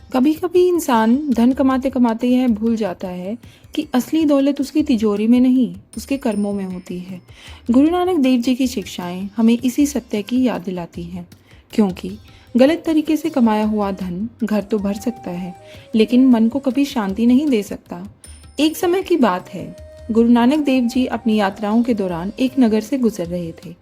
कभी कभी इंसान धन कमाते कमाते यह भूल जाता है कि असली दौलत उसकी तिजोरी में नहीं, उसके कर्मों में होती है। गुरु नानक देव जी की शिक्षाएं हमें इसी सत्य की याद दिलाती हैं, क्योंकि गलत तरीके से कमाया हुआ धन घर तो भर सकता है, लेकिन मन को कभी शांति नहीं दे सकता। एक समय की बात है, गुरु नानक देव जी अपनी यात्राओं के दौरान एक नगर से गुजर रहे थे।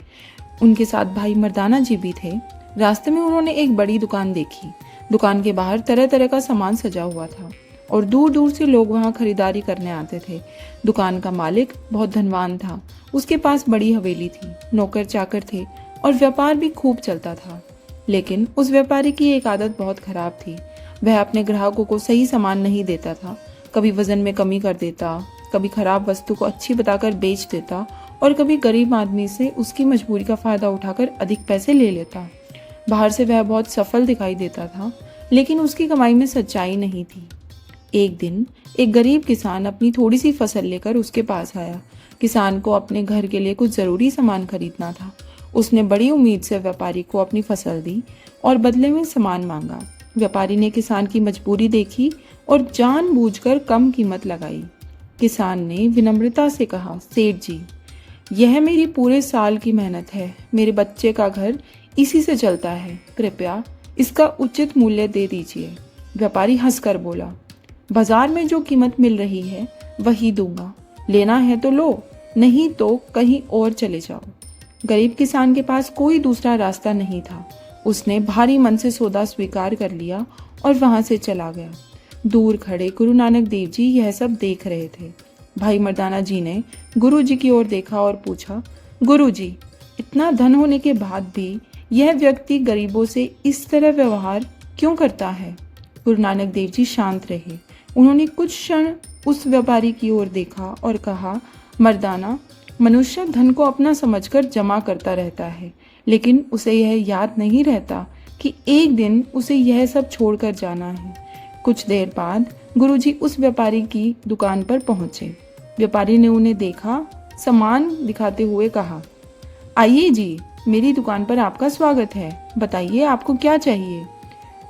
उनके साथ भाई मर्दाना जी भी थे। रास्ते में उन्होंने एक बड़ी दुकान देखी। दुकान के बाहर तरह तरह का सामान सजा हुआ था और दूर दूर से लोग वहां खरीदारी करने आते थे। दुकान का मालिक बहुत धनवान था। उसके पास बड़ी हवेली थी, नौकर चाकर थे और व्यापार भी खूब चलता था। लेकिन उस व्यापारी की एक आदत बहुत खराब थी। वह अपने ग्राहकों को सही सामान नहीं देता था। कभी वजन में कमी कर देता, कभी खराब वस्तु को अच्छी बताकर बेच देता और कभी गरीब आदमी से उसकी मजबूरी का फायदा उठाकर अधिक पैसे ले लेता। बाहर से वह बहुत सफल दिखाई देता था, लेकिन उसकी कमाई में सच्चाई नहीं थी। एक दिन एक गरीब किसान अपनी थोड़ी सी फसल लेकर उसके पास आया। किसान को अपने घर के लिए कुछ जरूरी सामान खरीदना था। उसने बड़ी उम्मीद से व्यापारी को अपनी फसल दी और बदले में सामान मांगा। व्यापारी ने किसान की मजबूरी देखी और जानबूझकर कम कीमत लगाई। किसान ने विनम्रता से कहा, सेठ जी, यह मेरी पूरे साल की मेहनत है। मेरे बच्चे का घर इसी से चलता है। कृपया इसका उचित मूल्य दे दीजिए। व्यापारी हंसकर बोला, बाजार में जो कीमत मिल रही है वही दूंगा। लेना है तो लो, नहीं तो कहीं और चले जाओ। गरीब किसान के पास कोई दूसरा रास्ता नहीं था। उसने भारी मन से सौदा स्वीकार कर लिया और वहां से चला गया। दूर खड़े गुरु नानक देव जी यह सब देख रहे थे। भाई मर्दाना जी ने गुरु जी की ओर देखा और पूछा, गुरु जी, इतना धन होने के बाद भी यह व्यक्ति गरीबों से इस तरह व्यवहार क्यों करता है? गुरु नानक देव जी शांत रहे। उन्होंने कुछ क्षण उस व्यापारी की ओर देखा और कहा, मर्दाना, मनुष्य धन को अपना समझकर जमा करता रहता है, लेकिन उसे यह याद नहीं रहता कि एक दिन उसे यह सब छोड़कर जाना है। कुछ देर बाद गुरुजी उस व्यापारी की दुकान पर पहुंचे। व्यापारी ने उन्हें देखा, सामान दिखाते हुए कहा, आइए जी, मेरी दुकान पर आपका स्वागत है। बताइए आपको क्या चाहिए?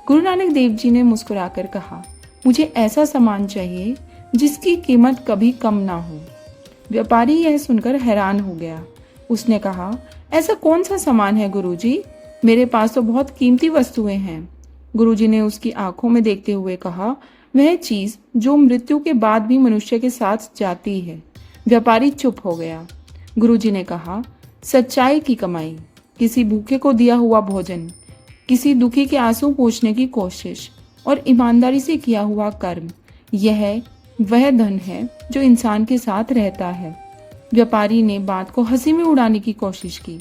गुरु नानक देव जी ने मुस्कुराकर कहा, मुझे ऐसा सामान चाहिए जिसकी कीमत कभी कम ना हो। व्यापारी यह सुनकर हैरान हो गया। उसने कहा, ऐसा कौन सा सामान है गुरुजी? मेरे पास तो बहुत कीमती वस्तुएं हैं। गुरुजी ने उसकी आंखों में देखते हुए कहा, वह चीज जो मृत्यु के बाद भी मनुष्य के साथ जाती है। व्यापारी चुप हो गया। गुरुजी ने कहा, सच्चाई की कमाई, किसी भूखे को दिया हुआ भोजन, किसी दुखी के आंसू पोंछने की कोशिश और ईमानदारी से किया हुआ कर्म, यह वह धन है जो इंसान के साथ रहता है। व्यापारी ने बात को हंसी में उड़ाने की कोशिश की।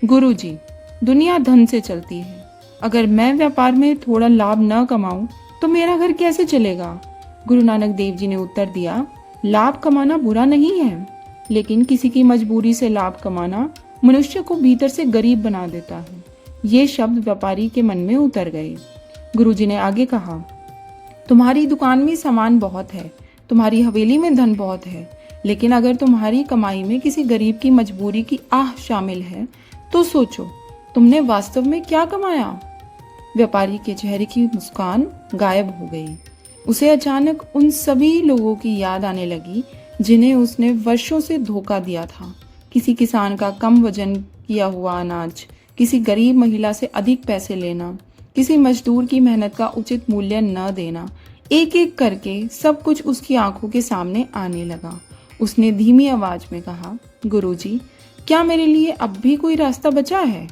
गुरुजी, दुनिया धन से चलती है। अगर मैं व्यापार में थोड़ा लाभ न कमाऊं तो मेरा घर कैसे चलेगा? गुरु नानक देव जी ने उत्तर दिया, लाभ कमाना बुरा नहीं है, लेकिन किसी की मजबूरी से लाभ कमाना मनुष्य को भीतर से गरीब बना देता है। ये शब्द व्यापारी के मन में उतर गए। गुरुजी ने आगे कहा, तुम्हारी दुकान में सामान बहुत है, तुम्हारी हवेली में धन बहुत है, लेकिन अगर तुम्हारी कमाई में किसी गरीब की मजबूरी की आह शामिल है तो सोचो, तुमने वास्तव में क्या कमाया? व्यापारी के चेहरे की मुस्कान गायब हो गई। उसे अचानक उन सभी लोगों की याद आने लगी जिन्हें उसने वर्षों से धोखा दिया था। किसी किसान का कम वजन किया हुआ अनाज, किसी गरीब महिला से अधिक पैसे लेना, किसी मजदूर की मेहनत का उचित मूल्य न देना। एक एक करके सब कुछ उसकी आंखों के सामने आने लगा। उसने धीमी आवाज में कहा, गुरुजी, क्या मेरे लिए अब भी कोई रास्ता बचा है?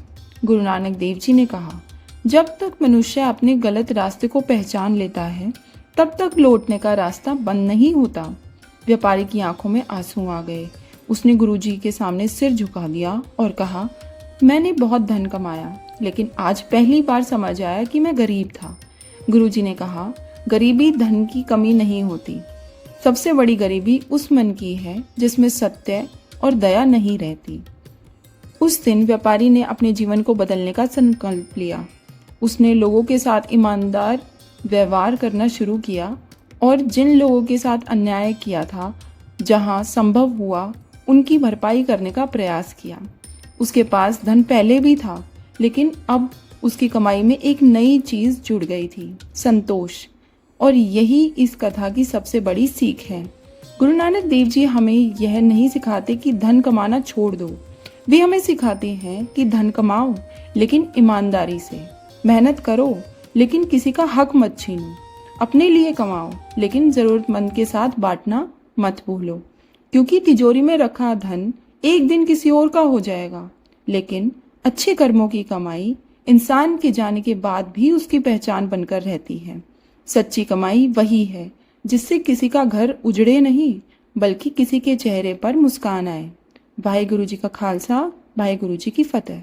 गुरु नानक देव जी ने कहा, जब तक मनुष्य अपने गलत रास्ते को पहचान लेता है तब तक लौटने का रास्ता बंद नहीं होता। व्यापारी की आंखों में आंसू आ गए। उसने गुरुजी के सामने सिर झुका दिया और कहा, मैंने बहुत धन कमाया, लेकिन आज पहली बार समझ आया कि मैं गरीब था। गुरुजी ने कहा, गरीबी धन की कमी नहीं होती। सबसे बड़ी गरीबी उस मन की है जिसमें सत्य और दया नहीं रहती। उस दिन व्यापारी ने अपने जीवन को बदलने का संकल्प लिया। उसने लोगों के साथ ईमानदार व्यवहार करना शुरू किया और जिन लोगों के साथ अन्याय किया था, जहां संभव हुआ उनकी भरपाई करने का प्रयास किया। उसके पास धन पहले भी था, लेकिन अब उसकी कमाई में एक नई चीज जुड़ गई थी, संतोष। और यही इस कथा की सबसे बड़ी सीख है। गुरु नानक देव जी हमें यह नहीं सिखाते कि धन कमाना छोड़ दो, वे हमें सिखाते हैं कि धन कमाओ लेकिन ईमानदारी से, मेहनत करो लेकिन किसी का हक मत छीनो, अपने लिए कमाओ लेकिन जरूरतमंद के साथ बांटना मत भूलो, क्योंकि तिजोरी में रखा धन एक दिन किसी और का हो जाएगा, लेकिन अच्छे कर्मों की कमाई इंसान के जाने के बाद भी उसकी पहचान बनकर रहती है। सच्ची कमाई वही है जिससे किसी का घर उजड़े नहीं बल्कि किसी के चेहरे पर मुस्कान आए। वाहेगुरु जी का खालसा, वाहेगुरु जी की फतेह।